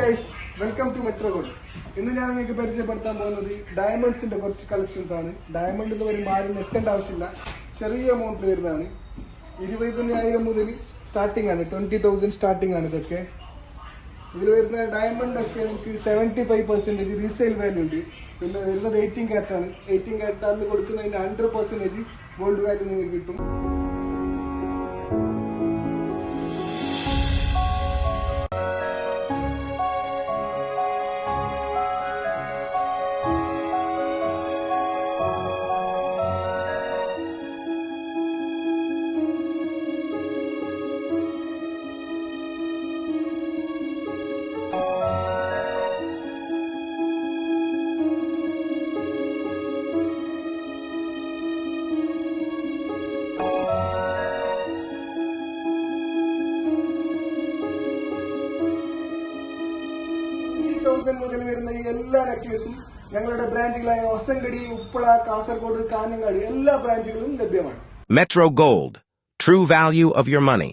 Guys, welcome to Metro Gold. ഇന്ന് ഞാൻ നിങ്ങൾക്ക് പരിചയപ്പെടുത്താൻ പോകുന്നത് ഡയമണ്ട്സിന്റെ കുറച്ച് കളക്ഷൻസ് ആണ്. ഡയമണ്ട് എന്ന് പറയുമ്പോൾ ആരും നെട്ടേണ്ട ആവശ്യമില്ല, ചെറിയ എമൗണ്ടിൽ വരുന്നതാണ്. 20,000 മുതൽ സ്റ്റാർട്ടിംഗ് ആണ്, 20,000 സ്റ്റാർട്ടിംഗ് ആണ് ഇതൊക്കെ. ഇതിൽ വരുന്ന ഡയമണ്ട് ഒക്കെ നിങ്ങൾക്ക് 75% റീസെയിൽ വാല്യൂ ഉണ്ട്. പിന്നെ വരുന്നത് 18 ക്യാരറ്റ് ആണ്. 18 ക്യാരറ്റ് അന്ന് കൊടുക്കുന്നതിന് 100% ഗോൾഡ് വാല്യൂ നിങ്ങൾക്ക് കിട്ടും. മുതൽ വരുന്ന ഈ എല്ലാ നെക്ലേസും ഞങ്ങളുടെ ബ്രാഞ്ചുകളായ ഒസങ്കടി, ഉപ്പള, കാസർഗോഡ്, കാഞ്ഞങ്ങാട് എല്ലാ ബ്രാഞ്ചുകളിലും ലഭ്യമാണ്. Metro Gold. True value of your money.